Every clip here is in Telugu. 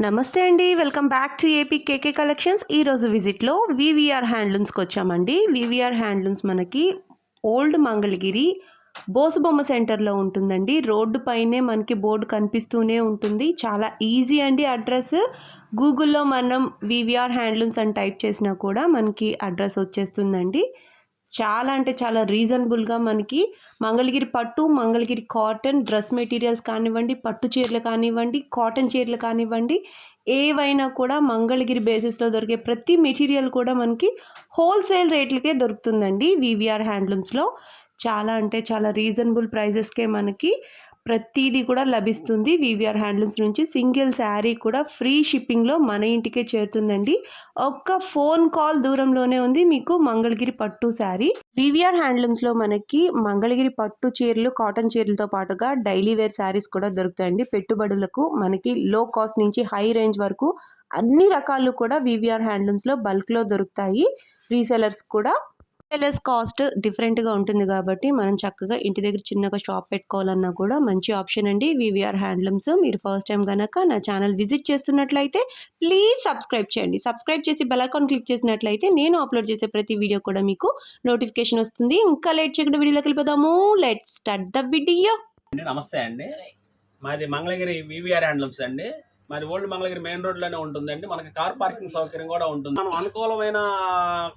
నమస్తే అండి. Welcome back to AP KK collections. ఈరోజు విజిట్‌లో వీవీఆర్ హ్యాండ్లూమ్స్‌కి వచ్చామండి. వీవీఆర్ హ్యాండ్లూమ్స్ మనకి ఓల్డ్ మంగళగిరి బోసుబొమ్మ సెంటర్‌లో ఉంటుందండి. రోడ్డు పైనే మనకి బోర్డు కనిపిస్తూనే ఉంటుంది. చాలా ఈజీ అండి అడ్రస్. గూగుల్‌లో మనం వీవీఆర్ హ్యాండ్లూమ్స్ అని టైప్ చేసినా కూడా మనకి అడ్రస్ వచ్చేస్తుందండి. చాలా అంటే చాలా రీజనబుల్‌గా మనకి మంగళగిరి పట్టు, మంగళగిరి కాటన్ డ్రెస్ మెటీరియల్స్ కానివ్వండి, పట్టు చీరలు కానివ్వండి, కాటన్ చీరలు కానివ్వండి, ఏవైనా కూడా మంగళగిరి బేసిస్‌లో దొరికే ప్రతి మెటీరియల్ కూడా మనకి హోల్‌సేల్ రేట్లకే దొరుకుతుందండి వీవీఆర్ హ్యాండ్లూమ్స్‌లో. చాలా అంటే చాలా రీజనబుల్ ప్రైజెస్‌కే మనకి ప్రతీది కూడా లభిస్తుంది. వీవీఆర్ హ్యాండ్లూమ్స్ నుంచి సింగిల్ శారీ కూడా ఫ్రీ షిప్పింగ్‌లో మన ఇంటికే చేరుతుందండి. ఒక్క ఫోన్ కాల్ దూరంలోనే ఉంది మీకు మంగళగిరి పట్టు శారీ. వీవీఆర్ హ్యాండ్లూమ్స్‌లో మనకి మంగళగిరి పట్టు చీరలు, కాటన్ చీరలతో పాటుగా డైలీ వేర్ శారీస్ కూడా దొరుకుతాయండి. పెట్టుబడులకు మనకి లో కాస్ట్ నుంచి హై రేంజ్ వరకు అన్ని రకాలు కూడా వీవీఆర్ హ్యాండ్లూమ్స్‌లో బల్క్‌లో దొరుకుతాయి. రీసెలర్స్ కూడా రీసెలర్స్ కాస్ట్ డిఫరెంట్‌గా ఉంటుంది కాబట్టి మనం చక్కగా ఇంటి దగ్గర చిన్నగా షాప్ పెట్టుకోవాలన్నా కూడా మంచి ఆప్షన్ అండి వీవీఆర్ హ్యాండ్లూమ్స్. మీరు ఫస్ట్ టైం గనక నా ఛానల్ విజిట్ చేస్తున్నట్లయితే ప్లీజ్ సబ్స్క్రైబ్ చేయండి. సబ్స్క్రైబ్ చేసి బెల్ ఐకాన్ క్లిక్ చేసినట్లయితే నేను అప్లోడ్ చేసే ప్రతి వీడియో కూడా మీకు నోటిఫికేషన్ వస్తుంది. ఇంకా లేట్ చేయకుండా వీడియోలోకి వెళ్ళిపోదాము. Let's start the video. నమస్తే అండి. మాది మంగళగిరి వీవీఆర్ హ్యాండ్లూమ్స్ అండి. మరి ఓల్డ్ మంగళగిరి మెయిన్ రోడ్లోనే ఉంటుందండి. మనకి కార్ పార్కింగ్ సౌకర్యం కూడా ఉంటుంది. మనం అనుకూలమైన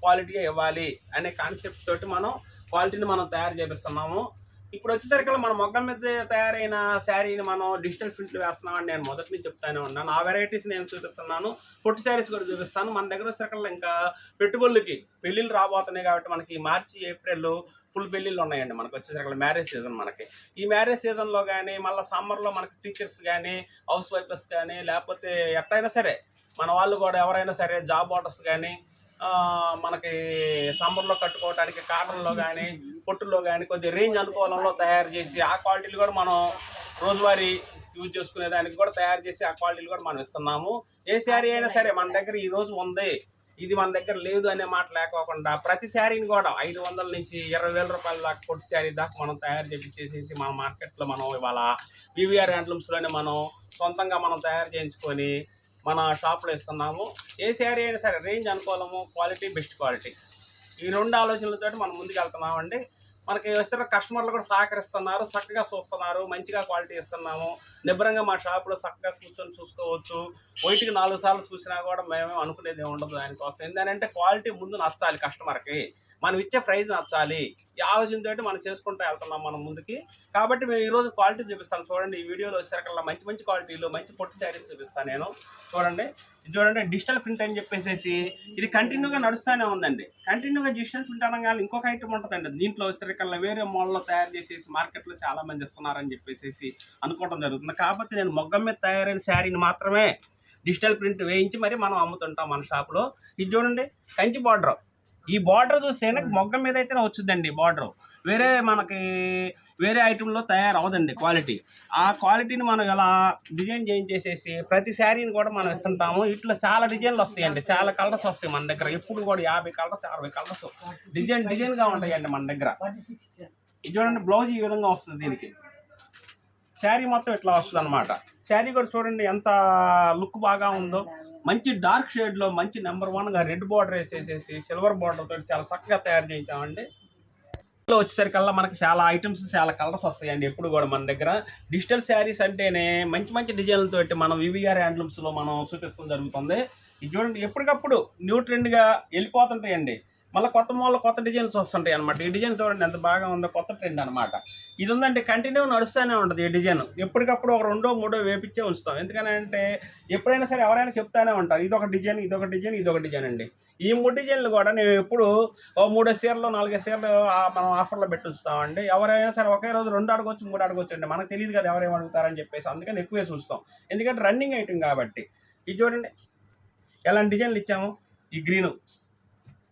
క్వాలిటీ ఇవ్వాలి అనే కాన్సెప్ట్ తోటి మనం క్వాలిటీని మనం తయారు చేపిస్తున్నాము. ఇప్పుడు వచ్చేసరికి మన మొగ్గం మీద తయారైన శారీని మనం డిజిటల్ ప్రింట్లు వేస్తున్నామని నేను మొదటి నుంచి చెప్తానే ఉన్నాను. ఆ వెరైటీస్ నేను చూపిస్తున్నాను. పొట్టు శారీస్ కూడా చూపిస్తాను. మన దగ్గర వచ్చేసరికి ఇంకా పెట్టుబడులకి పెళ్ళిళ్ళు రాబోతున్నాయి కాబట్టి మనకి మార్చి, ఏప్రిల్ ఫుల్ పెళ్ళిళ్ళు ఉన్నాయండి. మనకు వచ్చేసరికి మ్యారేజ్ సీజన్. మనకి ఈ మ్యారేజ్ సీజన్లో కానీ మళ్ళీ సమ్మర్లో మనకి టీచర్స్ కానీ హౌస్ వైఫ్స్ కానీ లేకపోతే ఎట్లయినా సరే మన వాళ్ళు కూడా ఎవరైనా సరే జాబ్ ఆర్డర్స్ కానీ మనకి సమ్మర్లో కట్టుకోవడానికి కాటన్లో కానీ పొట్టుల్లో కానీ కొద్ది రేంజ్ అనుకూలంలో తయారు చేసి ఆ క్వాలిటీలు కూడా మనం రోజువారీ యూజ్ చేసుకునే దానికి కూడా తయారు చేసి ఆ క్వాలిటీలు కూడా మనం ఇస్తున్నాము. ఏ శారీ అయినా సరే మన దగ్గర ఈరోజు ఉంది, ఇది మన దగ్గర లేదు అనే మాట లేకోకుండా ప్రతి శారీని కూడా 500 నుంచి 20,000 రూపాయల దాకా పొట్టి శారీ దాకా మనం తయారు చేసేసి మన మార్కెట్లో మనం ఇవాళ వీవీఆర్ హ్యాండ్లూమ్స్లోనే మనం సొంతంగా మనం తయారు చేయించుకొని మన షాప్లో ఇస్తున్నాము. ఏ శారీ అయినా సరే రేంజ్ అనుకూలము, క్వాలిటీ బెస్ట్ క్వాలిటీ, ఈ రెండు ఆలోచనలతో మనం ముందుకు వెళ్తున్నామండి. మనకి వస్తున్న కస్టమర్లు కూడా సహకరిస్తున్నారు, చక్కగా చూస్తున్నారు, మంచిగా క్వాలిటీ ఇస్తున్నాము. నిబ్బరంగా మా షాప్లో చక్కగా కూర్చొని చూసుకోవచ్చు. ఒకటికి 4 సార్లు చూసినా కూడా మేమేం అనుకునేది ఉండదు దానికోసం. ఏంటంటే క్వాలిటీ ముందు నచ్చాలి కస్టమర్కి, మనం ఇచ్చే ప్రైస్ నచ్చాలి. ఈ ఆలోచనతో మనం చేసుకుంటూ వెళ్తున్నాం మనం ముందుకి. కాబట్టి మేము ఈరోజు క్వాలిటీ చూపిస్తాను. చూడండి, ఈ వీడియోలో వచ్చేసరికల్లా మంచి మంచి క్వాలిటీలో మంచి పొట్టి శారీస్ చూపిస్తాను నేను. చూడండి, ఇది చూడండి, డిజిటల్ ప్రింట్ అని చెప్పేసి ఇది కంటిన్యూగా నడుస్తూనే ఉందండి. కంటిన్యూగా డిజిటల్ ప్రింట్ అనగానే ఇంకొక ఐటమ్ ఉంటుందండి. దీంట్లో వచ్చేసరికల్లా వేరే మోడల్లో తయారు చేసేసి మార్కెట్లో చాలా మంది ఇస్తున్నారని చెప్పేసి అనుకోవడం జరుగుతుంది. కాబట్టి నేను మొగ్గం మీద తయారైన శారీని మాత్రమే డిజిటల్ ప్రింట్ వేయించి మరి మనం అమ్ముతుంటాం మన షాప్లో. ఇది చూడండి, కంచి బార్డర్. ఈ బార్డర్ చూస్తేనే మొగ్గం మీద అయితేనే వచ్చిందండి బార్డర్. మనకి వేరే ఐటెంలో తయారవదండి క్వాలిటీ. ఆ క్వాలిటీని మనం ఇలా డిజైన్ చేయించేసేసి ప్రతి శారీని కూడా మనం ఇస్తుంటాము. ఇట్లా చాలా డిజైన్లు వస్తాయండి, చాలా కలర్స్ వస్తాయి మన దగ్గర. ఎప్పుడు కూడా 50 కలర్స్ 60 కలర్స్ డిజైన్గా ఉంటాయండి మన దగ్గర. ఇది చూడండి, బ్లౌజ్ ఈ విధంగా వస్తుంది. దీనికి శారీ మొత్తం ఇట్లా వస్తుంది అనమాట. శారీ కూడా చూడండి ఎంత లుక్ బాగా ఉందో. మంచి డార్క్ షేడ్లో మంచి నెంబర్ 1గా రెడ్ బార్డర్ వేసేసేసి సిల్వర్ బార్డర్ తోటి చాలా చక్కగా తయారు చేయించామండి. ఇంట్లో వచ్చేసరికల్లా మనకి చాలా ఐటమ్స్, చాలా కలర్స్ వస్తాయండి. ఎప్పుడు కూడా మన దగ్గర డిజిటల్ శారీస్ అంటేనే మంచి మంచి డిజైన్లతోటి మనం వీవీఆర్ హ్యాండ్లూమ్స్లో మనం చూపిస్తాం జరుగుతుంది. ఇది చూడండి, ఎప్పటికప్పుడు న్యూ ట్రెండ్గా వెళ్ళిపోతుంటాయండి. మళ్ళీ కొత్త మోడల్ కొత్త డిజైన్స్ వస్తుంటాయి అనమాట. ఈ డిజైన్ చూడండి ఎంత బాగా ఉందో, కొత్త ట్రెండ్ అనమాట. ఇది ఉందంటే కంటిన్యూ నడుస్తూనే ఉంటుంది ఈ డిజైన్. ఎప్పటికప్పుడు ఒక 2, 3 వేపించే ఉంచుతాం. ఎందుకనంటే ఎప్పుడైనా సరే ఎవరైనా చెప్తానే ఉంటారు, ఇదొక డిజైన్, ఇదొక డిజైన్, ఇదొక డిజైన్ అండి. ఈ 3 డిజైన్లు కూడా నేను ఎప్పుడు 3 చీరలు 4 చీరలు మనం ఆఫర్లో పెట్టి ఉంచుతామండి. ఎవరైనా సరే ఒకే రోజు 2 అడగొచ్చు, 3 అడగొచ్చు అండి. మనకు తెలియదు కదా ఎవరేమి అడుగుతారని చెప్పేసి, అందుకని ఎక్కువే చూస్తాం. ఎందుకంటే రన్నింగ్ ఐటమ్ కాబట్టి. ఇది చూడండి, ఎలాంటి డిజైన్లు ఇచ్చాము. ఈ గ్రీను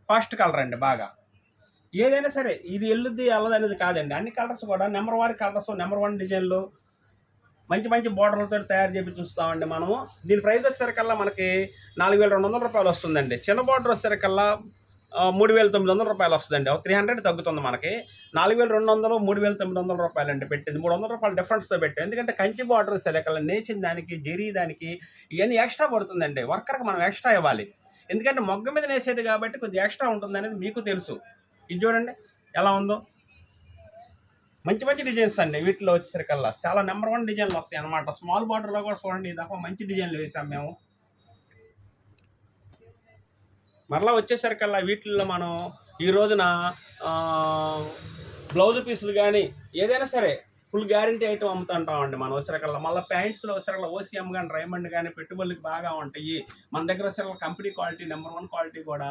ఫాస్ట్ కలర్ అండి. బాగా ఏదైనా సరే ఇది వెళ్ళుద్ది వెళ్ళదు అనేది కాదండి. అన్ని కలర్స్ కూడా నెంబర్ 1 కలర్స్, నెంబర్ 1 డిజైన్లు మంచి మంచి బోర్డర్లతో తయారు చేసి చూస్తామండి మనము. దీని ప్రైస్ వచ్చేసరికల్లా మనకి 4,200 రూపాయలు వస్తుందండి. చిన్న బోర్డర్ వచ్చేసరికల్లా 3,900 వస్తుందండి. ఒక 300 తగ్గుతుంది మనకి. 4,200, 3,900 రూపాయలండి పెట్టింది. 300 రూపాయలు డిఫరెన్స్తో పెట్టాం. ఎందుకంటే కంచి బార్డర్ ఇక్కడ నేసిన దానికి, జరీ దానికి ఇవన్నీ ఎక్స్ట్రా పడుతుందండి. వర్కర్కి మనం ఎక్స్ట్రా ఇవ్వాలి. ఎందుకంటే మొగ్గ మీద నేసేది కాబట్టి కొద్దిగా ఎక్స్ట్రా ఉంటుంది అనేది మీకు తెలుసు. ఇది చూడండి ఎలా ఉందో, మంచి మంచి డిజైన్స్ అండి. వీటిలో వచ్చేసరికల్లా చాలా నెంబర్ 1 డిజైన్లు వస్తాయి అనమాట. స్మాల్ బార్డర్లో కూడా చూడండి, ఈ దఫా మంచి డిజైన్లు వేసాం మేము. మరలా వచ్చేసరికల్లా వీటిల్లో మనం ఈ రోజున బ్లౌజ్ పీసులు కానీ ఏదైనా సరే ఫుల్ గ్యారంటీ ఐటమ్ అమ్ముతుంటామండి మనం వచ్చేసరికల్లా. మళ్ళీ ప్యాంట్స్లో వచ్చేసరికల్లా ఓసీఎం కానీ, రైమండ్ కానీ పెట్టుబడులకు బాగా ఉంటాయి. మన దగ్గర వచ్చేసరికి కంపెనీ క్వాలిటీ, నెంబర్ 1 క్వాలిటీ కూడా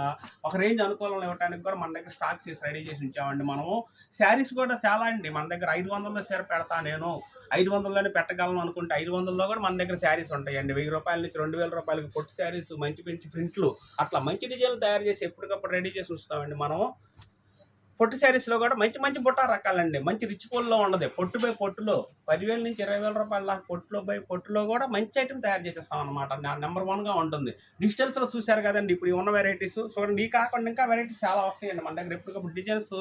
ఒక రేంజ్ అనుకూలంలో ఇవ్వడానికి కూడా మన దగ్గర స్టాక్ చేసి రెడీ చేసి ఉంచామండి మనము. శారీస్ కూడా చాలా అండి మన దగ్గర. 500లో షేర్ పెడతా నేను, 500లోనే పెట్టగలను అనుకుంటే 500లో కూడా మన దగ్గర శారీస్ ఉంటాయండి. 1000 రూపాయల నుంచి 2000 రూపాయలకి పొట్టు శారీస్, మంచి మంచి ప్రింట్లు, అట్లా మంచి డిజైన్లు తయారు చేసి ఎప్పటికప్పుడు రెడీ చేసి ఉంచుతామండి మనం. పొట్టు శారీస్లో కూడా మంచి మంచి బుట్ట రకాలండి. మంచి రిచ్ పోల్లో ఉండదు. పొట్టు బై పొట్టులో 10,000 నుంచి 20,000 రూపాయల దాకా పొట్టులో బై పొట్టులో కూడా మంచి ఐటమ్ తయారు చేపిస్తాం అనమాట. నెంబర్ 1గా ఉంటుంది. డిజిటల్స్లో చూశారు కదండి ఇప్పుడు ఉన్న వెరైటీస్ చూడండి. ఈ కాకుండా ఇంకా వెరైటీస్ చాలా వస్తాయండి మన దగ్గర. ఎప్పటికప్పుడు డిజైన్స్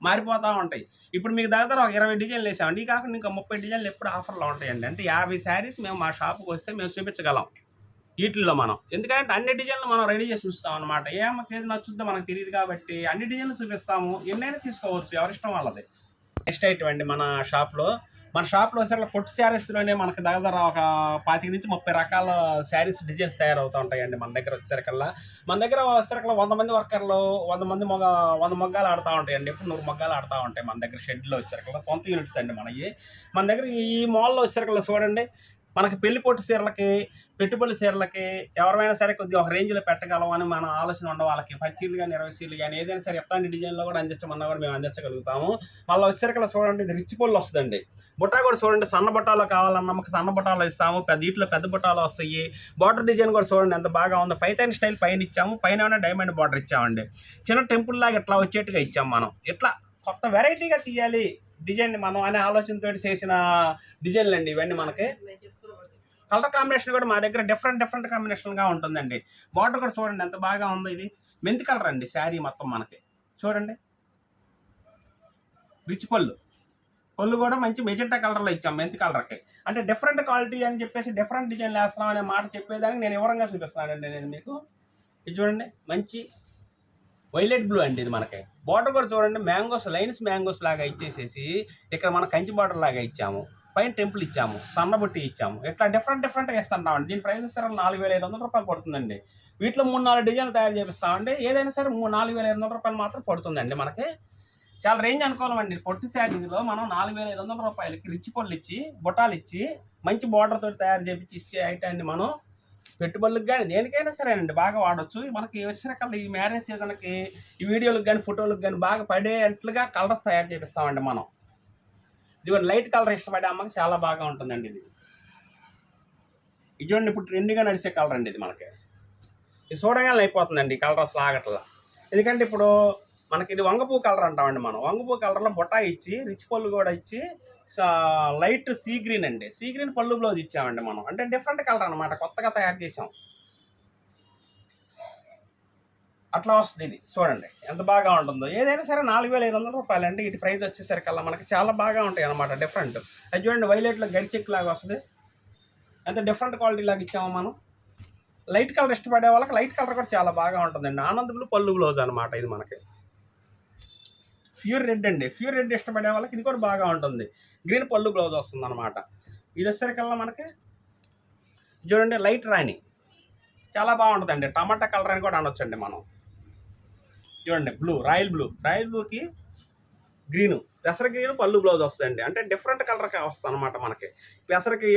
మారిపోతూ ఉంటాయి. ఇప్పుడు మీకు దగ్గర ఒక 20 డిజైన్లు వేసామండి. ఈ కాకుండా ఇంకా 30 డిజైన్లు ఎప్పుడు ఆఫర్లో ఉంటాయండి. అంటే 50 శారీస్ మేము మా షాప్కి వస్తే మేము చూపించగలం వీటిల్లో మనం. ఎందుకంటే అన్ని డిజైన్లు మనం రెడీ చేసి చూస్తాం అనమాట. ఏ అమ్మకి ఏది నచ్చుద్దో మనకు తెలియదు కాబట్టి అన్ని డిజైన్లు చూపిస్తాము. ఎన్నైనా తీసుకోవచ్చు, ఎవరిష్టం వాళ్ళది. నెక్స్ట్ ఐటమ్ అండి మన షాప్లో వచ్చేసరికి పొట్టు శారీస్లోనే మనకు దగ్గర ఒక 25 నుంచి 30 రకాల శారీస్ డిజైన్స్ తయారవుతూ ఉంటాయండి మన దగ్గర వచ్చేసరికల్లా. మన దగ్గర వచ్చేసరికల్లా 100 మంది వర్కర్లు 100 మొగ్గాలు ఆడుతూ ఉంటాయండి. ఎప్పుడు 100 మొగ్గాలు ఆడుతూ ఉంటాయి మన దగ్గర. షెడ్లో వచ్చేసరికల్లా సొంత యూనిట్స్ అండి మనవి. మన దగ్గర ఈ మాల్లో వచ్చేసరికల్లా చూడండి, మనకి పెళ్లి పొట్టు చీరలకి, పెట్టుబడి చీరలకి ఎవరైనా సరే కొద్దిగా ఒక రేంజ్లో పెట్టగలం అని మన ఆలోచన ఉండే వాళ్ళకి 10 చీరలు కానీ 20 చీరలు కానీ ఏదైనా సరే ఎట్లాంటి డిజైన్లో కూడా అందించమన్నా కూడా మేము అందించగలుగుతాము. మళ్ళీ వచ్చేసరికల్లా చూడండి, ఇది రిచ్ పొల్లు వస్తుందండి. బుట్ట కూడా చూడండి, సన్న బుట్టాలో కావాలన్నా మాకు సన్న బుట్టాలో ఇస్తాము. వీటిలో పెద్ద బుట్టాలో వస్తాయి. బార్డర్ డిజైన్ కూడా చూడండి ఎంత బాగా ఉందో. పైతాని స్టైల్ పైన ఇచ్చాము, పైన డైమండ్ బార్డర్ ఇచ్చామండి. చిన్న టెంపుల్ లాగా ఇట్లా వచ్చేట్టుగా ఇచ్చాము మనం. ఇట్లా కొత్త వెరైటీగా తీయాలి డిజైన్ మనం అనే ఆలోచనతో చేసిన డిజైన్లు అండి ఇవన్నీ. మనకి కలర్ కాంబినేషన్ కూడా మా దగ్గర డిఫరెంట్ కాంబినేషన్గా ఉంటుందండి. బార్డర్ కూడా చూడండి ఎంత బాగా ఉందో. ఇది మెంతి కలర్ అండి శారీ మొత్తం మనకి. చూడండి రిచ్ పళ్ళు కూడా మంచి మెజెంటా కలర్లో ఇచ్చాం మెంతి కలర్కి. అంటే డిఫరెంట్ క్వాలిటీ అని చెప్పేసి డిఫరెంట్ డిజైన్లు వేస్తున్నాం అనే మాట చెప్పేదానికి నేను వివరంగా చూపిస్తున్నానండి నేను మీకు. ఇది చూడండి మంచి వైలెట్ బ్లూ అండి ఇది మనకి. బార్డర్ కూడా చూడండి మ్యాంగోస్, లైన్స్ మ్యాంగోస్ లాగా ఇచ్చేసేసి ఇక్కడ మన కంచి బార్డర్ లాగా ఇచ్చాము. పైన టెంపుల్ ఇచ్చాము, సన్నబుట్టి ఇచ్చాము. ఇట్లా డిఫరెంట్గా ఇస్తుంటామండి. దీని ప్రైస్ ఇస్తారు 4,500 రూపాయలు పడుతుందండి. వీటిలో 3-4 డిజైన్లు తయారు చేపిస్తామండి. ఏదైనా సరే 4,500 రూపాయలు మాత్రం పడుతుందండి మనకి. చాలా రేంజ్ అనుకోవాలి అండి. పొట్టు శారీలో మనం 4,500 రూపాయలకి రిచ్ పళ్ళు ఇచ్చి, బుట్టాలు ఇచ్చి, మంచి బార్డర్తో తయారు చేపించి ఇచ్చే ఐటాన్ని మనం పెట్టుబడులకు కానీ దేనికైనా సరేనండి బాగా వాడచ్చు. మనకి వచ్చేసరికల్లా ఈ మ్యారేజ్ సీజన్కి ఈ వీడియోలకు కానీ ఫోటోలకు కానీ బాగా పడేట్లుగా కలర్స్ తయారు చేపిస్తామండి మనం. ఇది లైట్ కలర్ ఇష్టపడే అమ్మకి చాలా బాగా ఉంటుందండి ఇది. ఇది చూడండి ఇప్పుడు ట్రెండ్గా నడిచే కలర్ అండి ఇది మనకి. ఇది చూడగానే అయిపోతుందండి ఈ కలర్ అసలు ఆగట్లా. ఎందుకంటే ఇప్పుడు మనకి ఇది వంగపూ కలర్ అంటామండి మనం. వంగపూ కలర్లో బొట్టా ఇచ్చి, రిచ్ పళ్ళు కూడా ఇచ్చి, లైట్ సీ గ్రీన్ అండి, సీ గ్రీన్ పళ్ళు బ్లౌజ్ ఇచ్చామండి మనం. అంటే డిఫరెంట్ కలర్ అనమాట, కొత్తగా తయారు చేసాం. అట్లా వస్తుంది ఇది చూడండి ఎంత బాగా ఉంటుందో. ఏదైనా సరే 4,500 రూపాయలు అండి. ఇటు ప్రైస్ వచ్చేసరికల్లా మనకి చాలా బాగా ఉంటాయి అనమాట డిఫరెంట్. అది చూడండి వైలెట్లో గడి చెక్ లాగా వస్తుంది. ఎంత డిఫరెంట్ క్వాలిటీ లాగా ఇచ్చాము మనం. లైట్ కలర్ ఇష్టపడే వాళ్ళకి లైట్ కలర్ కూడా చాలా బాగా ఉంటుందండి. ఆనంద్ బ్లూ పళ్ళు బ్లౌజ్ అనమాట ఇది మనకి. ప్యూర్ రెడ్ అండి, ప్యూర్ రెడ్ ఇష్టపడే వాళ్ళకి ఇది కూడా బాగా ఉంటుంది. గ్రీన్ పళ్ళు బ్లౌజ్ వస్తుంది అనమాట. ఇది వచ్చేసరికల్లా మనకి చూడండి లైట్ రాణి చాలా బాగుంటుందండి. టమాటా కలర్ అని కూడా అనొచ్చండి మనం. చూడండి రాయల్ బ్లూకి గ్రీను, పెసర గ్రీన్ పళ్ళు బ్లౌజ్ వస్తుందండి. అంటే డిఫరెంట్ కలర్కి వస్తుంది అనమాట మనకి. పెసరకి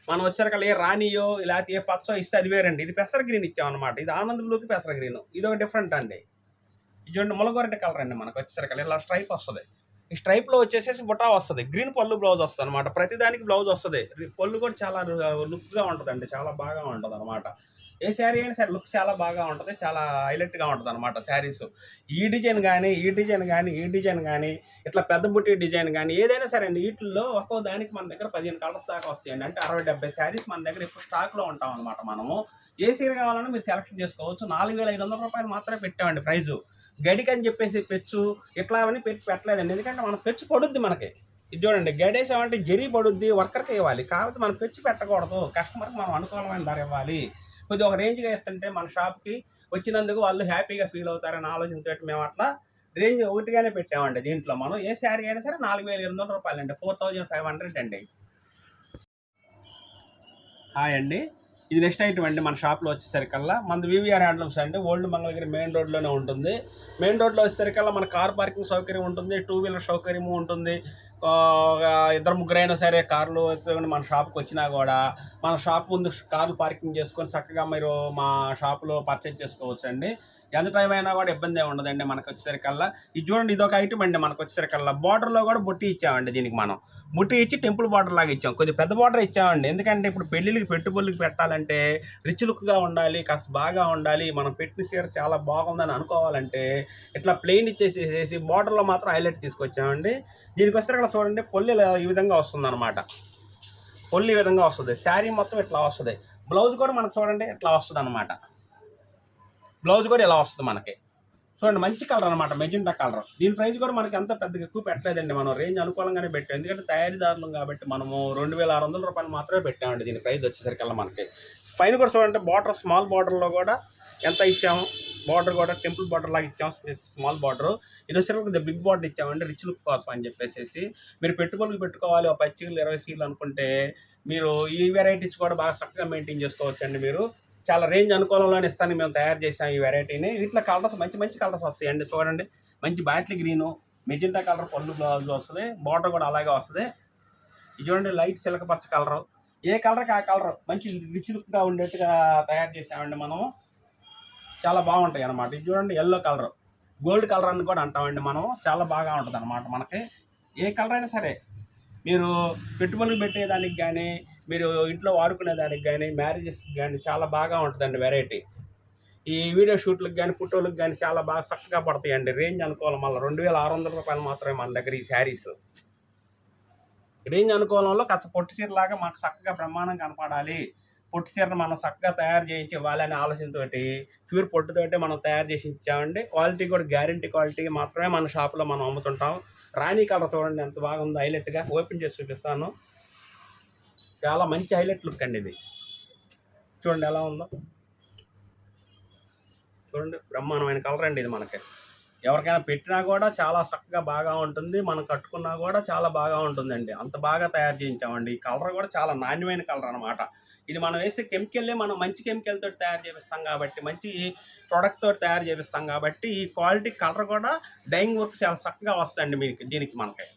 మనం వచ్చేసరికల్లా ఏ రాణియో లేకపోతే ఏ పచ్చో ఇస్తే అది వేరండి. ఇది పెసర గ్రీన్ ఇచ్చామన్నమాట. ఇది ఆనంద్ బ్లూకి పెసర గ్రీన్, ఇది ఒక డిఫరెంట్ అండి. ఇది చూడండి ములగొరటి కలర్ అండి మనకు వచ్చేసరికల్లా ఇలా స్ట్రైప్ వస్తుంది. ఈ స్ట్రైప్లో వచ్చేసేసి బుటా వస్తుంది, గ్రీన్ పళ్ళు బ్లౌజ్ వస్తుంది అనమాట. ప్రతిదానికి బ్లౌజ్ వస్తుంది. పళ్ళు కూడా చాలా లుక్గా ఉంటుందండి, చాలా బాగా ఉంటుంది అనమాట. ఏ శారీ అయినా సరే లుక్ చాలా బాగా ఉంటుంది, చాలా హైలైట్గా ఉంటుంది అనమాట శారీస్. ఈ డిజైన్ కానీ ఇట్లా పెద్ద బుట్టి డిజైన్ కానీ ఏదైనా సరే అండి, వీటిల్లో ఒక్కో దానికి మన దగ్గర 15 కలర్స్ దాకా వస్తాయండి. అంటే 60-70 శారీస్ మన దగ్గర ఇప్పుడు స్టాక్లో ఉంటాం అనమాట. మనము ఏ చీర కావాలన్నా మీరు సెలెక్ట్ చేసుకోవచ్చు. 4,500 రూపాయలు మాత్రమే పెట్టామండి ప్రైజు. గడికి అని చెప్పేసి పెచ్చు ఇట్లా అవన్నీ పెట్టలేదండి, ఎందుకంటే మనం పెచ్చు పడుద్ది మనకి. ఇది చూడండి, గడేసామంటే జరీ పడుద్ది, వర్కర్కి ఇవ్వాలి. కాబట్టి మనం పెచ్చు పెట్టకూడదు, కస్టమర్కి మనం అనుకూలమైన ధర ఇవ్వాలి. కొద్దిగా ఒక రేంజ్గా ఇస్తుంటే మన షాప్కి వచ్చినందుకు వాళ్ళు హ్యాపీగా ఫీల్ అవుతారని ఆలోచనతో మేము అట్లా రేంజ్ ఒకటిగానే పెట్టామండి. దీంట్లో మనం ఏ శారీ అయినా సరే 4,800 రూపాయలు అండి, 4,500 అండి. హాయ్ అండి, ఇది నెక్స్ట్ ఐటమ్ అండి. మన షాప్లో వచ్చేసరికల్లా మనది వివిఆర్ హ్యాండ్లూమ్స్ అండి. ఓల్డ్ మంగళగిరి మెయిన్ రోడ్లోనే ఉంటుంది. మెయిన్ రోడ్లో వచ్చేసరికల్లా మన కార్ పార్కింగ్ సౌకర్యం ఉంటుంది, 2 వీలర్ సౌకర్యము ఉంటుంది. ఇద్దరు ముగ్గురైనా సరే కార్లు ఎత్తుకొని మన షాప్కి వచ్చినా కూడా మన షాప్ ముందు కార్లు పార్కింగ్ చేసుకొని చక్కగా మీరు మా షాప్లో పర్చేజ్ చేసుకోవచ్చు అండి. ఎంత టైం అయినా కూడా ఇబ్బంది ఏమి ఉండదండి. మనకు వచ్చేసరికల్లా ఇది చూడండి, ఇది ఒక ఐటమ్ అండి. మనకు వచ్చేసరికల్లా బార్డర్లో కూడా బుట్టి ఇచ్చామండి. దీనికి మనం బుట్టి ఇచ్చి టెంపుల్ బార్డర్ లాగా ఇచ్చాం, కొద్దిగా పెద్ద బార్డర్ ఇచ్చామండి. ఎందుకంటే ఇప్పుడు పెళ్ళిళ్ళకి పెట్టుబడులకి పెట్టాలంటే రిచ్ లుక్గా ఉండాలి, కాస్త బాగా ఉండాలి, మనం పెట్టిన చీర చాలా బాగుందని అనుకోవాలంటే ఇట్లా ప్లెయిన్ ఇచ్చేసేసి బార్డర్లో మాత్రం హైలైట్ తీసుకొచ్చామండి. దీనికి వస్తే ఇక్కడ చూడండి, పొల్లి ఈ విధంగా వస్తుంది అనమాట. పొల్లి ఈ విధంగా వస్తుంది, శారీ మొత్తం ఇట్లా వస్తుంది. బ్లౌజ్ కూడా మనకు చూడండి ఇట్లా వస్తుంది అనమాట. బ్లౌజ్ కూడా ఇలా వస్తుంది మనకి. చూడండి, మంచి కలర్ అనమాట, మెజెంటా కలర్. దీని ప్రైస్ కూడా మనకి అంత పెద్దగా ఎక్కువ పెట్టలేదండి, మనం రేంజ్ అనుకూలంగానే పెట్టాం. ఎందుకంటే తయారీదారులు కాబట్టి మనము 2,600 రూపాయలు మాత్రమే పెట్టామండి. దీని ప్రైస్ వచ్చేసరికల్లా మనకి పైన కూడా చూడండి, బార్డర్ స్మాల్ బార్డర్లో కూడా ఎంత ఇచ్చాము, బార్డర్ కూడా టెంపుల్ బార్డర్ లాగా ఇచ్చాము, స్మాల్ బార్డర్. ఇది వచ్చేసరికి బిగ్ బార్డర్ ఇచ్చామండి, రిచ్ లుక్ కోసం అని చెప్పేసి. మీరు పెట్టుబడులు పెట్టుకోవాలి, ఒక 10 చీరలు 20 చీరలు అనుకుంటే మీరు ఈ వెరైటీస్ కూడా బాగా చక్కగా మెయింటైన్ చేసుకోవచ్చండి. మీరు చాలా రేంజ్ అనుకూలంలోనే ఇస్తాను, మేము తయారు చేసాం ఈ వెరైటీని. వీటిలో కలర్స్ మంచి కలర్స్ వస్తాయండి. చూడండి, మంచి బాటిల్ గ్రీను, మెజెంటా కలర్ పళ్ళు బ్లౌజ్ వస్తుంది, బార్డర్ కూడా అలాగే వస్తుంది. ఇది చూడండి, లైట్ సిల్క పచ్చ కలరు. ఏ కలర్కి ఆ కలర్ మంచి రిచ్ లుక్గా ఉండేట్టుగా తయారు చేసామండి మనము. చాలా బాగుంటాయి అన్నమాట. ఇది చూడండి, ఎల్లో కలర్, గోల్డ్ కలర్ అని కూడా అంటామండి మనం. చాలా బాగా ఉంటుంది అన్నమాట. మనకి ఏ కలర్ అయినా సరే మీరు పెట్టుబడులు పెట్టేదానికి కానీ మీరు ఇంట్లో వాడుకునే దానికి కానీ మ్యారేజెస్కి కానీ చాలా బాగా ఉంటుందండి వెరైటీ. ఈ వీడియో షూట్లకు కానీ ఫోటోలకు కానీ చాలా బాగా చక్కగా పడతాయండి. రేంజ్ అనుకూలం వల్ల 2,600 రూపాయలు మాత్రమే మన దగ్గర ఈ శారీస్. రేంజ్ అనుకూలంలో కాస్త పొట్టి చీరలాగా మాకు చక్కగా బ్రహ్మాండం కనపడాలి, పొట్టి చీరను మనం చక్కగా తయారు చేయించి ఇవ్వాలనే ఆలోచనతోటి ప్యూర్ పొట్టుతోటి మనం తయారు చేసి ఇచ్చామండి. క్వాలిటీ కూడా గ్యారంటీ క్వాలిటీ మాత్రమే మన షాప్లో మనం అమ్ముతుంటాం. రాణి కలర్ చూడండి ఎంత బాగుందో, హైలైట్గా ఓపెన్ చేసి చూపిస్తాను. చాలా మంచి హైలైట్ లుక్ అండి ఇది. చూడండి ఎలా ఉందో, చూడండి బ్రహ్మాండమైన కలర్ అండి ఇది. మనకి ఎవరికైనా పెట్టినా కూడా చాలా చక్కగా బాగా ఉంటుంది, మనం కట్టుకున్నా కూడా చాలా బాగా ఉంటుందండి. అంత బాగా తయారు చేయించామండి. ఈ కలర్ కూడా చాలా నాణ్యమైన కలర్ అనమాట. ఇది మనం వేసే కెమికల్లే మనం మంచి కెమికల్తో తయారు చేపిస్తాం కాబట్టి, మంచి ప్రోడక్ట్ తోటి తయారు చేపిస్తాం కాబట్టి ఈ క్వాలిటీ కలర్ కూడా డైయింగ్ వర్క్ చాలా చక్కగా వస్తుందండి మీకు దీనికి మనకి.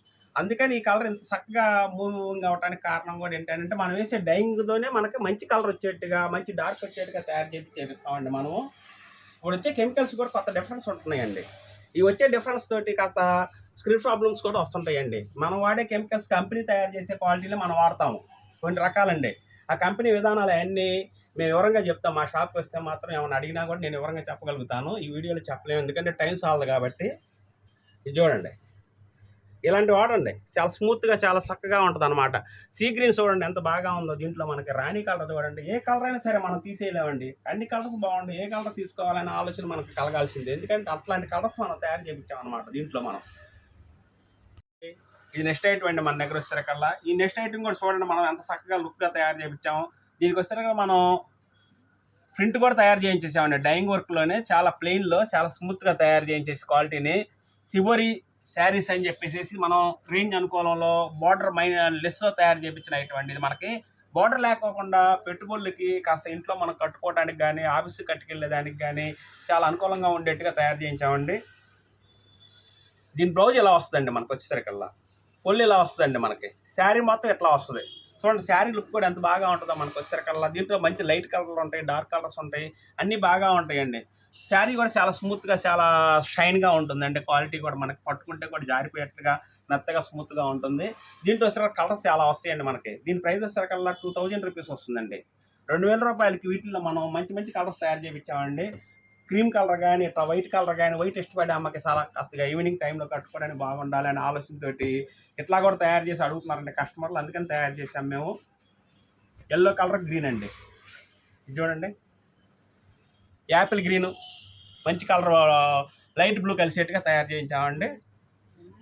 అందుకని ఈ కలర్ ఇంత చక్కగా మూవింగ్ అవడానికి కారణం కూడా ఏంటంటే మనం వేసే డైయింగ్తోనే మనకి మంచి కలర్ వచ్చేట్టుగా, మంచి డార్క్ వచ్చేట్టుగా తయారు చేపిస్తామండి మనము. ఇప్పుడు వచ్చే కెమికల్స్ కూడా కొత్త డిఫరెన్స్ ఉంటున్నాయండి. ఈ వచ్చే డిఫరెన్స్ తోటి కాస్త స్క్రీన్ ప్రాబ్లమ్స్ కూడా వస్తుంటాయండి. మనం వాడే కెమికల్స్ కంపెనీ తయారు చేసే క్వాలిటీలో మనం వాడతాము, కొన్ని రకాలండి. ఆ కంపెనీ విధానాలు అన్నీ మేము వివరంగా చెప్తాం. మా షాప్కి వస్తే మాత్రం ఏమైనా అడిగినా కూడా నేను వివరంగా చెప్పగలుగుతాను. ఈ వీడియోలో చెప్పలేము ఎందుకంటే టైం సాలదు కాబట్టి. ఇది చూడండి, ఇలాంటి వాడండి, చాలా స్మూత్గా చాలా చక్కగా ఉంటుంది అనమాట. సీ గ్రీన్ చూడండి ఎంత బాగా ఉందో. దీంట్లో మనకి రాణి కలర్ చూడండి, ఏ కలర్ అయినా సరే మనం తీసేయలేమండి. అన్ని కలర్స్ బాగుండి, ఏ కలర్ తీసుకోవాలనే ఆలోచన మనకు కలగాల్సిందే, ఎందుకంటే అట్లాంటి కలర్స్ మనం తయారు చేయించాం అనమాట దీంట్లో మనం. ఇది నెక్స్ట్ ఐటమ్ అండి మన దగ్గర వచ్చేసరికల్లా. ఈ నెక్స్ట్ ఐటమ్ కూడా చూడండి మనం ఎంత చక్కగా లుక్గా తయారు చేయించాము. దీనికి వచ్చేసరికి మనం ప్రింట్ కూడా తయారు చేయించేసామండి డైయింగ్ వర్క్లోనే, చాలా ప్లెయిన్లో చాలా స్మూత్గా తయారు చేయించేసి క్వాలిటీని. సిబోరి శారీస్ అని చెప్పేసి మనం రేంజ్ అనుకూలంలో బార్డర్ లెస్లో తయారు చేయించిన ఐటమ్ అండి ఇది. మనకి బార్డర్ లేకోకుండా పెట్టుబడులకి కాస్త ఇంట్లో మనం కట్టుకోవడానికి కానీ ఆఫీస్కి కట్టుకెళ్ళేదానికి కానీ చాలా అనుకూలంగా ఉండేట్టుగా తయారు చేయించామండి. దీని బ్లౌజ్ ఇలా వస్తుందండి మనకు వచ్చేసరికల్లా, పొల్లు ఇలా వస్తుందండి మనకి. శారీ మొత్తం ఎట్లా వస్తుంది చూడండి. శారీ లుక్ కూడా ఎంత బాగా ఉంటుందో మనకు వచ్చేసరికల్లా. దీంట్లో మంచి లైట్ కలర్లు ఉంటాయి, డార్క్ కలర్స్ ఉంటాయి, అన్నీ బాగా ఉంటాయండి. శారీ కూడా చాలా స్మూత్గా చాలా షైన్గా ఉంటుంది. అంటే క్వాలిటీ కూడా మనకి పట్టుకుంటే కూడా జారిపోయేట్టుగా మెత్తగా స్మూత్గా ఉంటుంది. దీంట్లో వచ్చేసరికి కలర్స్ చాలా వస్తాయండి మనకి. దీని ప్రైస్ వచ్చేసరికల్లా 2,000 రూపీస్ వస్తుందండి. 2,000 రూపాయలకి వీటిల్లో మనం మంచి మంచి కలర్స్ తయారు చేయించామండి. క్రీమ్ కలర్ కానీ ఇట్లా వైట్ కలర్ కానీ, వైట్ ఇష్టపడే అమ్మకి చాలా కాస్త ఈవినింగ్ టైంలో కట్టుకోవడానికి బాగుండాలి అనే ఆలోచనతోటి ఇట్లా కూడా తయారు చేసి అడుగుతున్నారండి కస్టమర్లు, అందుకని తయారు చేసాం మేము. ఎల్లో కలర్ గ్రీన్ అండి, ఇది చూడండి యాపిల్ గ్రీను మంచి కలర్ లైట్ బ్లూ కలిసేట్టుగా తయారు చేయించామండి.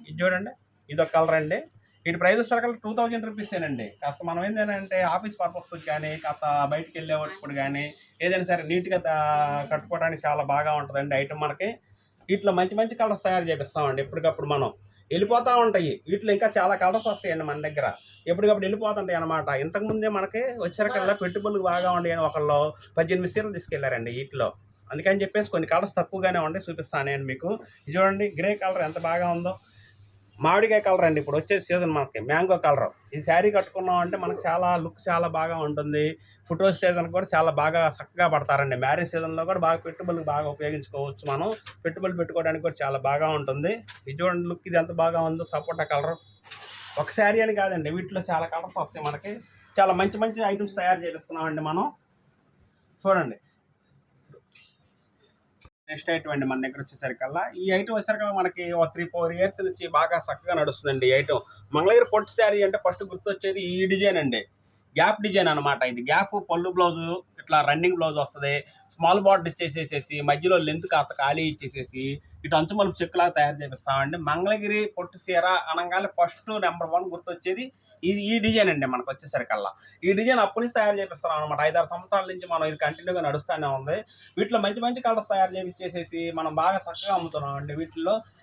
ఇది చూడండి ఇదొక కలర్ అండి. వీటి ప్రైస్ వచ్చేసరికి 2,000 రూపీసేనండి. కాస్త మనం ఏంటంటే ఆఫీస్ పర్పస్కి కానీ కాస్త బయటికి వెళ్ళేటప్పుడు కానీ ఏదైనా సరే నీట్గా కట్టుకోవడానికి చాలా బాగా ఉంటుందండి ఐటమ్ మనకి. వీటిలో మంచి మంచి కలర్స్ తయారు చేపిస్తామండి. ఎప్పటికప్పుడు మనం వెళ్ళిపోతూ ఉంటాయి, వీటిలో ఇంకా చాలా కలర్స్ వస్తాయండి మన దగ్గర, ఎప్పటికప్పుడు వెళ్ళిపోతుంటాయి అనమాట. ఇంతకుముందే మనకి వచ్చేసరికల్లా పెట్టుబడులు బాగా ఉండేవి, ఒకళ్ళు 18 చీరలు తీసుకెళ్లారండి వీటిలో. అందుకని చెప్పేసి కొన్ని కలర్స్ తక్కువగానే ఉంటాయి, చూపిస్తాను నేను మీకు. ఇది చూడండి గ్రే కలర్ ఎంత బాగా ఉందో, మామిడికాయ కలర్ అండి. ఇప్పుడు వచ్చే సీజన్ మనకి మ్యాంగో కలర్. ఈ శారీ కట్టుకున్నాం అంటే మనకు చాలా లుక్ చాలా బాగా ఉంటుంది. ఫొటోస్ సీజన్ కూడా చాలా బాగా చక్కగా పడతారండి. మ్యారేజ్ సీజన్లో కూడా బాగా పెట్టుబడులు బాగా ఉపయోగించుకోవచ్చు మనం. పెట్టుబడులు పెట్టుకోవడానికి కూడా చాలా బాగా ఉంటుంది. ఇది చూడండి లుక్ ఇది ఎంత బాగా ఉందో, సపోటా కలర్. ఒక శారీ అని కాదండి, వీటిలో చాలా కలర్స్ వస్తాయి మనకి. చాలా మంచి మంచి ఐటమ్స్ తయారు చేస్తున్నామండి మనం. చూడండి నెక్స్ట్ ఐటమ్ అండి మన దగ్గర వచ్చేసరికల్లా. ఈ ఐటమ్ వచ్చేసరికి మనకి 3-4 ఇయర్స్ నుంచి బాగా చక్కగా నడుస్తుందండి ఈ ఐటమ్. మంగళగిరి పొట్టు శారీ అంటే ఫస్ట్ గుర్తొచ్చేది ఈ డిజైన్ అండి, గ్యాప్ డిజైన్ అనమాట. ఇది గ్యాప్ పళ్ళు బ్లౌజు ఇట్లా రన్నింగ్ బ్లౌజ్ వస్తుంది. స్మాల్ బార్డర్ ఇచ్చేసేసి మధ్యలో లెంత్ కాస్త ఖాళీ ఇచ్చేసేసి ఇటు అంచుమలుపు చెక్కులాగా తయారు చేపిస్తామండి. మంగళగిరి పొట్టు చీర అనగానే ఫస్ట్ నెంబర్ 1 గుర్తొచ్చేది ఈ డిజైన్ అండి మనకు వచ్చేసరికల్లా. ఈ డిజైన్ అప్పటి నుంచి తయారు చేపిస్తున్నాం అనమాట. 5-6 సంవత్సరాల నుంచి మనం ఇది కంటిన్యూగా నడుస్తూనే ఉంది. వీటిలో మంచి మంచి కలర్స్ తయారు చేపించేసేసి మనం బాగా చక్కగా అమ్ముతున్నాం అండి.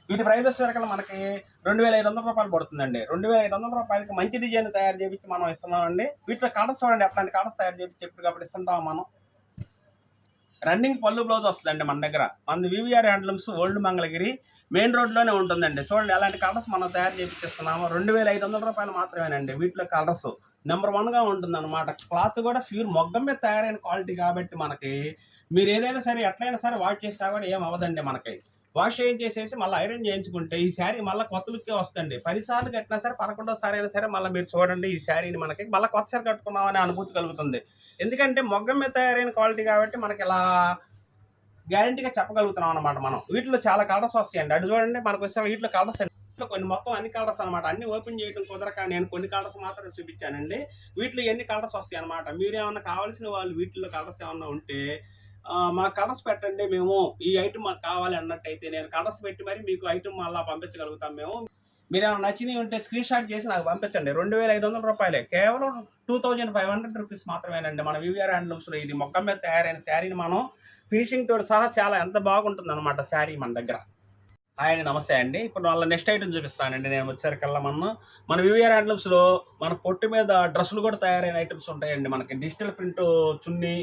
వీటి ప్రైస్ వచ్చేసరికి మనకి 2,500 రూపాయలు పడుతుందండి. 2,500 రూపాయలకి మంచి డిజైన్ తయారు చేపించి మనం ఇస్తున్నామండి. వీటిలో కలర్స్ చూడండి ఎట్లాంటి కలర్స్ తయారు చేపించి ఎప్పటికప్పుడు ఇస్తుంటాం మనం. రన్నింగ్ పళ్ళు బ్లౌజ్ వస్తుందండి మన దగ్గర. మన VVR handlooms old Mangalagiri main రోడ్లోనే ఉంటుందండి. చూడండి ఎలాంటి కలర్స్ మనం తయారు చేపిస్తున్నాము. 2,500 రూపాయలు మాత్రమేనండి. వీటిలో కలర్స్ నెంబర్ 1గా ఉంటుంది అనమాట. క్లాత్ కూడా ప్యూర్ మొగ్గం మీద తయారైన క్వాలిటీ కాబట్టి మనకి మీరు ఏదైనా సరే ఎట్లయినా సరే వాష్ చేసినా కూడా ఏం అవ్వదండి. మనకి వాష్ చేసేసి మళ్ళీ ఐరన్ చేయించుకుంటే ఈ శారీ మళ్ళీ కొత్త లుక్కే వస్తుంది. 10 సార్లు కట్టినా సరే 11వ సారి అయినా సరే మళ్ళీ మీరు చూడండి ఈ శారీని మనకి మళ్ళీ కొత్త సారి కట్టుకున్నామనే అనుభూతి కలుగుతుంది. ఎందుకంటే మొగ్గం మీద తయారైన క్వాలిటీ కాబట్టి మనకి ఇలా గ్యారంటీగా చెప్పగలుగుతున్నాం అనమాట మనం. వీటిలో చాలా కలర్స్ వస్తాయండి. అటు చూడండి మనకు వచ్చే వీటిలో కలర్స్ అండి. వీటిలో కొన్ని మొత్తం అన్ని కలర్స్ అనమాట. అన్ని ఓపెన్ చేయడం కుదరక నేను కొన్ని కలర్స్ మాత్రం చూపించానండి. వీటిలో ఎన్ని కలర్స్ వస్తాయి అనమాట. మీరేమన్నా కావాల్సిన వాళ్ళు వీటిలో కలర్స్ ఏమన్నా ఉంటే మా కలర్స్ పెట్టండి, మేము ఈ ఐటమ్ మాకు కావాలి అన్నట్టయితే నేను కలర్స్ పెట్టి మరి మీకు ఐటమ్ అలా పంపించగలుగుతాం మేము. మీరు ఏమైనా నచ్చినవి ఉంటే స్క్రీన్ షాట్ చేసి నాకు పంపించండి. 2,500 రూపాయలే, కేవలం 2,500 రూపీస్ మాత్రమేనండి. మన వివిఆర్ హ్యాండ్లూమ్స్లో ఇది మొగ్గం మీద తయారైన శారీని మనం ఫినిషింగ్ తోటి సహా చాలా ఎంత బాగుంటుంది అనమాట శారీ మన దగ్గర. హాయ్ అండి, నమస్తే అండి. ఇప్పుడు వాళ్ళ నెక్స్ట్ ఐటమ్ చూపిస్తానండి. నేను వచ్చేసరికల్లా మన వివిఆర్ హ్యాండ్లూమ్స్లో మన పొట్టు మీద డ్రెస్సులు కూడా తయారైన ఐటమ్స్ ఉంటాయండి. మనకి డిజిటల్ ప్రింట్ చున్నీ,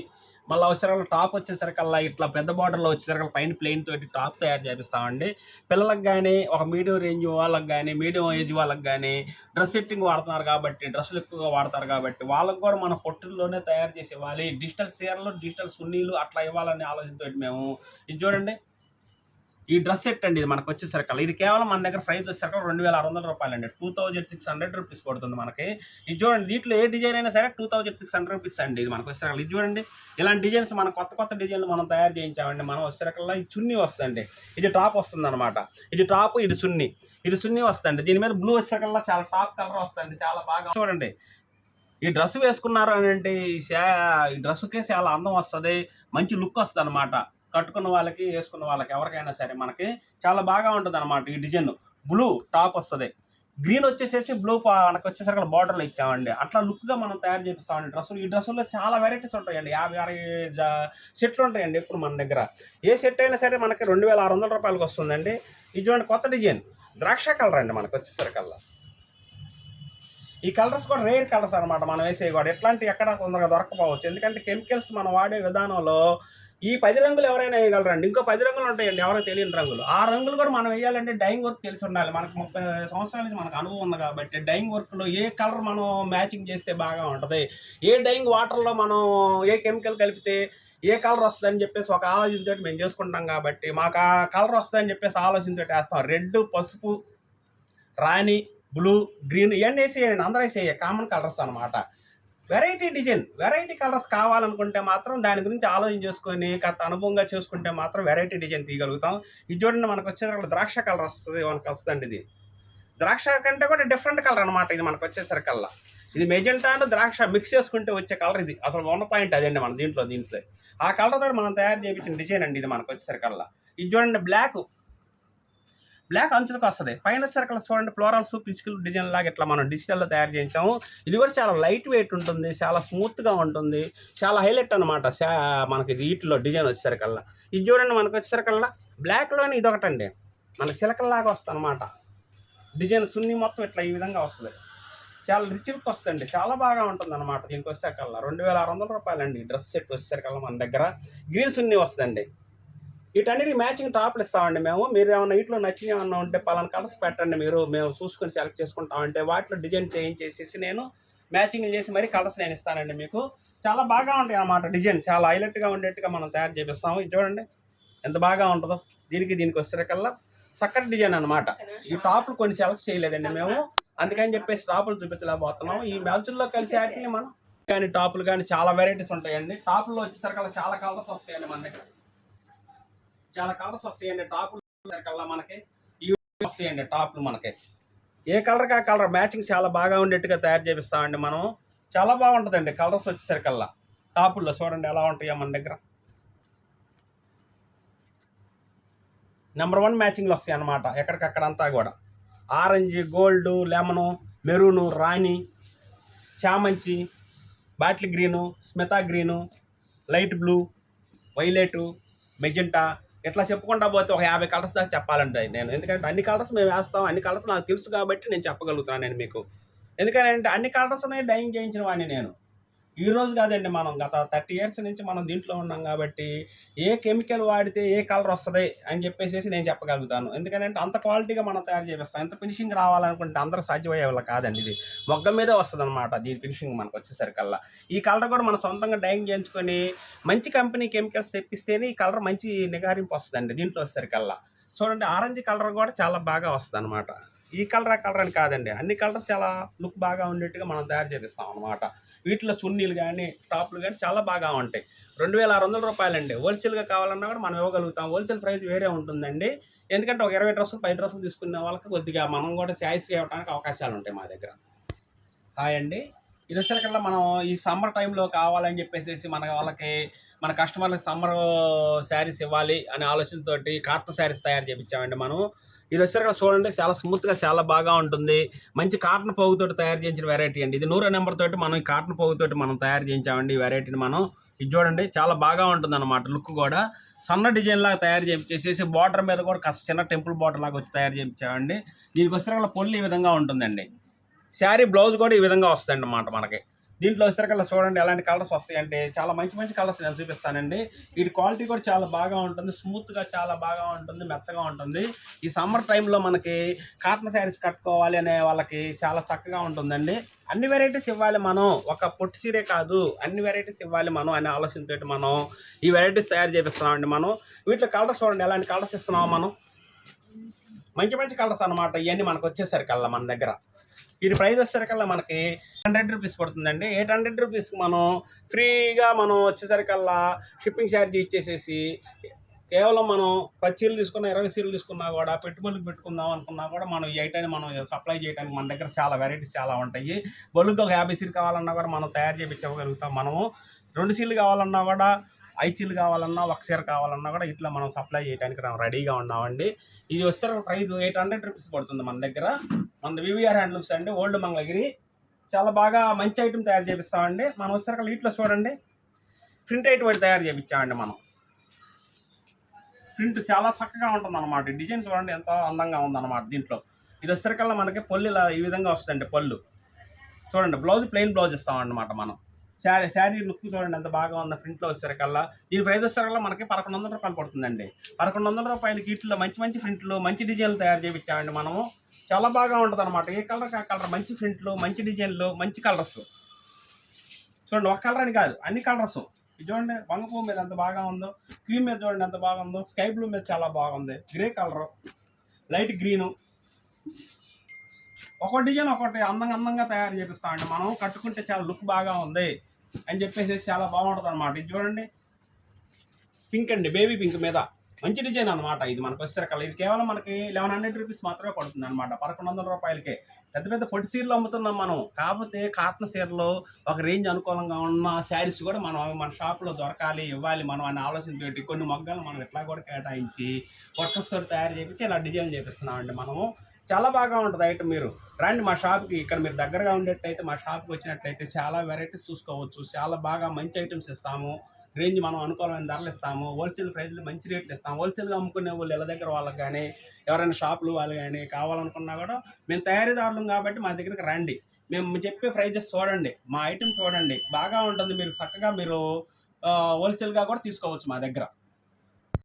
మళ్ళీ వచ్చేసరికి టాప్ వచ్చేసరికల్లా ఇట్లా పెద్ద బార్డర్లో వచ్చేసరికి పైన ప్లెయిన్ తోటి టాప్ తయారు చేపిస్తామండి. పిల్లలకు కానీ ఒక మీడియం రేంజ్ వాళ్ళకి కానీ మీడియం ఏజ్ వాళ్ళకి కానీ డ్రెస్ సెట్టింగ్ వాడుతున్నారు కాబట్టి డ్రెస్సులు ఎక్కువగా వాడతారు కాబట్టి వాళ్ళకు కూడా మన పొట్టుల్లోనే తయారు చేసి ఇవ్వాలి. డిజిటల్ చీరలు డిజిటల్ సున్నీలు అట్లా ఇవ్వాలనే ఆలోచనతో మేము ఇది చూడండి ఈ డ్రెస్ సెట్ అండి. ఇది మనకు వచ్చేసరికి ఇది కేవలం మన దగ్గర ప్రైస్ వచ్చేసరికి 2,600 రూపాయలు అండి. 2,600 రూపీస్ పడుతుంది మనకి. ఇది చూడండి దీంట్లో ఏ డిజైన్ అయినా సరే 2,600 రూపీస్ అండి. ఇది మనకు వచ్చేసరికి ఇది చూడండి ఇలాంటి డిజైన్స్ మనం కొత్త డిజైన్లు మనం తయారు చేయించామండి. మనం వచ్చేసరికల్లా ఈ చున్నీ వస్తుందండి, ఇది టాప్ వస్తుంది అనమాట. ఇది టాప్, ఇది సున్నీ వస్తుంది. దీని మీద బ్లూ వచ్చేసరికల్లా చాలా టాప్ కలర్ వస్తుంది, చాలా బాగా చూడండి. ఈ డ్రెస్ వేసుకున్నారు అని అంటే ఈ డ్రెస్సుకే చాలా అందం వస్తుంది, మంచి లుక్ వస్తుంది అనమాట. కట్టుకున్న వాళ్ళకి వేసుకున్న వాళ్ళకి ఎవరికైనా సరే మనకి చాలా బాగా ఉంటుంది అనమాట. ఈ డిజైన్ బ్లూ టాప్ వస్తుంది, గ్రీన్ వచ్చేసేసి బ్లూ మనకు వచ్చేసరికి బార్డర్లో ఇచ్చామండి. అట్లా లుక్గా మనం తయారు చేపిస్తామండి డ్రెస్సులు. ఈ డ్రెస్సుల్లో చాలా వెరైటీస్ ఉంటాయండి, 50-60 సెట్లు ఉంటాయండి. ఇప్పుడు మన దగ్గర ఏ సెట్ అయినా సరే మనకి 2,600 రూపాయలకి వస్తుందండి. ఇది చూడండి కొత్త డిజైన్ ద్రాక్ష కలర్ అండి మనకు వచ్చేసరికల్లా. ఈ కలర్స్ కూడా రేర్ కలర్స్ అనమాట. మనం వేసేవి కూడా ఎట్లాంటి ఎక్కడ తొందరగా దొరకపోవచ్చు. ఎందుకంటే కెమికల్స్ మనం వాడే విధానంలో ఈ 10 రంగులు ఎవరైనా వేయగలరండి. ఇంకో 10 రంగులు ఉంటాయండి ఎవరైనా తెలియని రంగులు. ఆ రంగులు కూడా మనం వేయాలంటే డైయింగ్ వర్క్ తెలిసి ఉండాలి. మనకు 30 సంవత్సరాల నుంచి మనకు అనుభవం ఉంది కాబట్టి డైయింగ్ వర్క్లో ఏ కలర్ మనం మ్యాచింగ్ చేస్తే బాగా ఉంటుంది, ఏ డైయింగ్ వాటర్లో మనం ఏ కెమికల్ కలిపితే ఏ కలర్ వస్తుందని చెప్పేసి ఒక ఆలోచనతో మేము చేసుకుంటాం కాబట్టి మాకు ఆ కలర్ వస్తుందని చెప్పేసి ఆలోచనతో వేస్తాం. రెడ్, పసుపు, రాణి, బ్లూ, గ్రీన్ ఇవన్నీ వేసేయండి. అందరూ వేసేయ కామన్ కలర్స్ అనమాట. వెరైటీ డిజైన్, వెరైటీ కలర్స్ కావాలనుకుంటే మాత్రం దాని గురించి ఆలోచన చేసుకొని కాస్త అనుభవంగా చేసుకుంటే మాత్రం వెరైటీ డిజైన్ తీయగలుగుతాం. ఇది చూడండి, మనకు వచ్చేసరికి ద్రాక్ష కలర్ వస్తుంది, మనకు వస్తుందండి. ఇది ద్రాక్ష కంటే కూడా డిఫరెంట్ కలర్ అనమాట. ఇది మనకు వచ్చేసరికల్లా ఇది మెజెంటా అండ్ ద్రాక్ష మిక్స్ చేసుకుంటే వచ్చే కలర్ ఇది. అసలు 1 పాయింట్ అదండి మన దీంట్లో ఆ కలర్ తోటి మనం తయారు చేయించిన డిజైన్ అండి ఇది మనకు వచ్చేసరికల్లా. ఇది చూడండి, బ్లాక్ అంచులకు వస్తుంది. పైన వచ్చేసరికల్లా చూడండి ఫ్లోరల్స్ పిచ్చుకలు డిజైన్ లాగా ఇట్లా మనం డిజిటల్లో తయారు చేయించాము. ఇది కూడా చాలా లైట్ వెయిట్ ఉంటుంది, చాలా స్మూత్గా ఉంటుంది, చాలా హైలైట్ అనమాట మనకి వీటిలో డిజైన్ వచ్చేసరికల్లా. ఇది చూడండి, మనకు వచ్చేసరికల్లా బ్లాక్లోనే ఇది ఒకటండి, మన చిలకల్లాగా వస్తుంది అనమాట డిజైన్. సున్ని మొత్తం ఇట్లా ఈ విధంగా వస్తుంది, చాలా రిచ్ లుక్ వస్తుంది, చాలా బాగా ఉంటుంది అనమాట. దీనికి వచ్చేసరికల్లా 2600 రూపాయలండి డ్రెస్ సెట్ వచ్చేసరికల్లా. మన దగ్గర గ్రీన్ సున్ని వస్తుందండి. వీటన్నిటికి మ్యాచింగ్ టాప్లు ఇస్తామండి మేము. మీరు ఏమన్నా వీటిలో నచ్చిన ఏమన్నా ఉంటే పలానా కలర్స్ పెట్టండి, మేము చూసుకొని సెలెక్ట్ చేసుకుంటామంటే వాటిలో డిజైన్ చేయించేసి నేను మ్యాచింగ్ చేసి మరీ కలర్స్ నేను ఇస్తానండి మీకు. చాలా బాగా ఉంటాయి అన్నమాట డిజైన్, చాలా హైలైట్గా ఉండేట్టుగా మనం తయారు చేపిస్తాము. ఇది చూడండి ఎంత బాగా ఉంటుందో. దీనికి వచ్చేసరికల్లా చక్కటి డిజైన్ అనమాట. ఈ టాప్లు కొన్ని సెలెక్ట్ చేయలేదండి మేము, అందుకని చెప్పేసి టాపులు చూపించలేకపోతున్నాం. ఈ మ్యాచ్ల్లో కలిసి వాటిని మనం కానీ టాపులు కానీ చాలా వెరైటీస్ ఉంటాయండి. టాపుల్లో వచ్చేసరికల్లా చాలా కలర్స్ వస్తాయండి మన దగ్గర, చాలా కలర్స్ వస్తాయండి. టాపులు వచ్చేసరికల్లా మనకి ఇవి వస్తాయండి. టాపులు మనకి ఏ కలర్కి ఆ కలర్ మ్యాచింగ్ చాలా బాగా ఉండేట్టుగా తయారు చేపిస్తామండి మనం. చాలా బాగుంటుందండి కలర్స్ వచ్చేసరికల్లా. టాపుల్లో చూడండి ఎలా ఉంటాయో మన దగ్గర. నెంబర్ 1 మ్యాచింగ్లు వస్తాయి అన్నమాట ఎక్కడికక్కడంతా కూడా. ఆరెంజ్, గోల్డ్, లెమను, మెరూను, రాణి, చామంచి, బాటిల్ గ్రీను, స్మితా green, light blue, violet, magenta, ఇట్లా చెప్పుకుంటా పోతే ఒక 50 కలర్స్ దాకా చెప్పాలంటే నేను. ఎందుకంటే అన్ని కలర్స్ మేము వేస్తాం, అన్ని కలర్స్ నాకు తెలుసు కాబట్టి నేను చెప్పగలుగుతున్నాను నేను మీకు. ఎందుకంటే అన్ని కలర్స్నే డైయింగ్ చేయించిన వాడిని నేను. ఈ రోజు కాదండి, మనం గత 30 ఇయర్స్ నుంచి మనం దీంట్లో ఉన్నాం కాబట్టి ఏ కెమికల్ వాడితే ఏ కలర్ వస్తుంది అని చెప్పేసి నేను చెప్పగలుగుతాను. ఎందుకంటే అంత క్వాలిటీగా మనం తయారు చేపిస్తాం. ఎంత ఫినిషింగ్ రావాలనుకుంటే అందరూ సాధ్యమయ్యే వాళ్ళ కాదండి. ఇది మొగ్గ మీదే వస్తుంది అనమాట దీని ఫినిషింగ్ మనకు వచ్చేసరికల్లా. ఈ కలర్ కూడా మనం సొంతంగా డైయింగ్ చేయించుకొని మంచి కంపెనీ కెమికల్స్ తెప్పిస్తేనే ఈ కలర్ మంచి నిగారింపు వస్తుందండి దీంట్లో వచ్చేసరికల్లా. చూడండి, ఆరెంజ్ కలర్ కూడా చాలా బాగా వస్తుంది అనమాట. ఈ కలర్ ఆ కలర్ అని కాదండి, అన్ని కలర్స్ చాలా లుక్ బాగా ఉండేట్టుగా మనం తయారు చేపిస్తాం అనమాట. వీటిలో చున్నీలు కానీ టాప్లు కానీ చాలా బాగా ఉంటాయి. 2600 రూపాయలండి. హోల్సేల్గా కావాలన్నా కూడా మనం ఇవ్వగలుగుతాం. హోల్సేల్ ప్రైస్ వేరే ఉంటుందండి. ఎందుకంటే ఒక 20 డ్రెస్సులు 10 డ్రెస్సులు తీసుకునే వాళ్ళకి కొద్దిగా మనం కూడా శాయిస్గా ఇవ్వడానికి అవకాశాలు ఉంటాయి మా దగ్గర. హాయ్ అండి, ఇది వచ్చేసరికల్లా మనం ఈ సమ్మర్ టైంలో కావాలని చెప్పేసి మన కస్టమర్లకు సమ్మర్ శారీస్ ఇవ్వాలి అనే ఆలోచనతోటి కాటన్ శారీస్ తయారు చేయించామండి మనం. ఇది వచ్చేసరికి చూడండి, చాలా స్మూత్గా చాలా బాగా ఉంటుంది. మంచి కాటన్ పోగుతోటి తయారు చేయించిన వెరైటీ అండి ఇది. 100 నెంబర్ తోటి మనం ఈ కాటన్ పోగుతోటి మనం తయారు చేయించామండి ఈ వెరైటీని మనం. ఇది చూడండి చాలా బాగా ఉంటుంది అన్నమాట. లుక్ కూడా సన్న డిజైన్ లాగా తయారు చేయించేసి బార్డర్ మీద కూడా కాస్త చిన్న టెంపుల్ బార్డర్ లాగా వచ్చి తయారు చేయించామండి. దీనికి వచ్చేసరికి పొల్లు ఈ విధంగా ఉంటుందండి. శారీ బ్లౌజ్ కూడా ఈ విధంగా వస్తుంది అన్నమాట మనకి. దీంట్లో వచ్చేసరికల్లా చూడండి ఎలాంటి కలర్స్ వస్తాయి అంటే చాలా మంచి కలర్స్ నేను చూపిస్తానండి. వీటి క్వాలిటీ కూడా చాలా బాగా ఉంటుంది, స్మూత్గా చాలా బాగా ఉంటుంది, మెత్తగా ఉంటుంది. ఈ సమ్మర్ టైంలో మనకి కాటన్ శారీస్ కట్టుకోవాలి అనే వాళ్ళకి చాలా చక్కగా ఉంటుందండి. అన్ని వెరైటీస్ ఇవ్వాలి మనం, ఒక పొట్టి సీరే కాదు అన్ని వెరైటీస్ ఇవ్వాలి మనం అనే ఆలోచనతో మనం ఈ వెరైటీస్ తయారు చేపిస్తున్నామండి మనం. వీటిలో కలర్స్ చూడండి ఎలాంటి కలర్స్ ఇస్తున్నాము మనం. మంచి కలర్స్ అనమాట ఇవన్నీ మనకు వచ్చేసరికల్లా మన దగ్గర. వీటి ప్రైస్ వచ్చేసరికల్లా మనకి 800 రూపీస్ పడుతుందండి. 800 రూపీస్కి మనం ఫ్రీగా మనం వచ్చేసరికల్లా షిప్పింగ్ ఛార్జ్ ఇచ్చేసేసి కేవలం మనం 10 చీరలు తీసుకున్నా 20 చీరలు తీసుకున్నా కూడా పెట్టుబడులకు పెట్టుకుందాం అనుకున్నా కూడా మనం ఈ ఐటాన్ని మనం సప్లై చేయడానికి మన దగ్గర చాలా వెరైటీస్ చాలా ఉంటాయి. బల్క్గా ఒక 50 చీరలు కావాలన్నా కూడా మనం తయారు చేయించగలుగుతాం. మనము 2 చీరలు కావాలన్నా కూడా 5 చీరలు కావాలన్నా 1 చీర కావాలన్నా కూడా ఇట్లా మనం సప్లై చేయడానికి మనం రెడీగా ఉన్నామండి. ఇది వస్తే ప్రైస్ 800 రూపీస్ పడుతుంది మన దగ్గర. మన వివిఆర్ హ్యాండ్లూమ్స్ అండి, ఓల్డ్ మంగళగిరి. చాలా బాగా మంచి ఐటమ్ తయారు చేపిస్తామండి మనం. వచ్చేసరికి వీటిలో చూడండి ప్రింట్ ఐటమ్ తయారు చేయించామండి మనం. ప్రింట్ చాలా చక్కగా ఉంటుంది అన్నమాట. డిజైన్ చూడండి ఎంత అందంగా ఉందన్నమాట దీంట్లో. ఇది వచ్చేసరికల్లా మనకి పళ్ళు ఇలా ఈ విధంగా వస్తుందండి పళ్ళు. చూడండి బ్లౌజ్ ప్లెయిన్ బ్లౌజ్ ఇస్తామన్నమాట మనం. శారీ లుక్ చూడండి ఎంత బాగా ఉంది ప్రింట్లో వచ్చేసరికల్లా. దీని ప్రైస్ వచ్చేసరికల్లా మనకి 1100 రూపాయలు పడుతుందండి. 1100 రూపాయలకి వీటిలో మంచి ప్రింట్లు మంచి డిజైన్లు తయారు చేయించామండి మనము. చాలా బాగా ఉంటుంది అనమాట. ఏ కలర్ ఆ కలర్ మంచి ప్రింట్లు మంచి డిజైన్లు మంచి కలర్స్. చూడండి ఒక కలర్ అని కాదు అన్ని కలర్స్. ఇది చూడండి వంగపూ మీద ఎంత బాగా ఉందో, క్రీమ్ మీద చూడండి ఎంత బాగా ఉందో, స్కై బ్లూ మీద చాలా బాగుంది, గ్రే కలరు, లైట్ గ్రీను, ఒక డిజైన్ ఒకటి అందంగా తయారు చేపిస్తామండి. మనం కట్టుకుంటే చాలా లుక్ బాగా ఉంది అని చెప్పేసి చాలా బాగుంటుంది అనమాట. ఇది చూడండి, పింక్ అండి, బేబీ పింక్ మీద మంచి డిజైన్ అనమాట. ఇది మనకు వచ్చేసరికి ఇది కేవలం మనకి 1100 రూపీస్ మాత్రమే పడుతుంది అనమాట, 1100 రూపాయలకే. పెద్ద పెద్ద పొట్టి సీరలు అమ్ముతున్నాం మనం. కాకపోతే కాటన్ సీరలు ఒక రేంజ్ అనుకూలంగా ఉన్న శారీస్ కూడా మనం మన షాప్లో దొరకాలి, ఇవ్వాలి మనం అని ఆలోచన పెట్టి కొన్ని మొగ్గలు మనం ఇట్లా కూడా కేటాయించి వర్కర్స్తో తయారు చేయించి ఇలా డిజైన్ చేపిస్తున్నామండి మనము. చాలా బాగా ఉంటుంది ఐటమ్. మీరు రండి మా షాప్కి, ఇక్కడ మీరు దగ్గరగా ఉండేటైతే మా షాప్కి వచ్చినట్లయితే చాలా వెరైటీస్ చూసుకోవచ్చు. చాలా బాగా మంచి ఐటమ్స్ ఇస్తాము. రేంజ్ మనం అనుకూలమైన ధరలు ఇస్తాము. హోల్సేల్ ప్రైస్లు మంచి రేట్లు ఇస్తాము. హోల్సేల్గా అమ్ముకునే వాళ్ళు ఇళ్ళ దగ్గర వాళ్ళకి కానీ ఎవరైనా షాపులు వాళ్ళు కానీ కావాలనుకున్నా కూడా మేము తయారీదారులం కాబట్టి మా దగ్గరికి రండి. మేము చెప్పే ప్రైజెస్ చూడండి, మా ఐటమ్ చూడండి, బాగా ఉంటుంది. మీరు చక్కగా మీరు హోల్సేల్గా కూడా తీసుకోవచ్చు మా దగ్గర.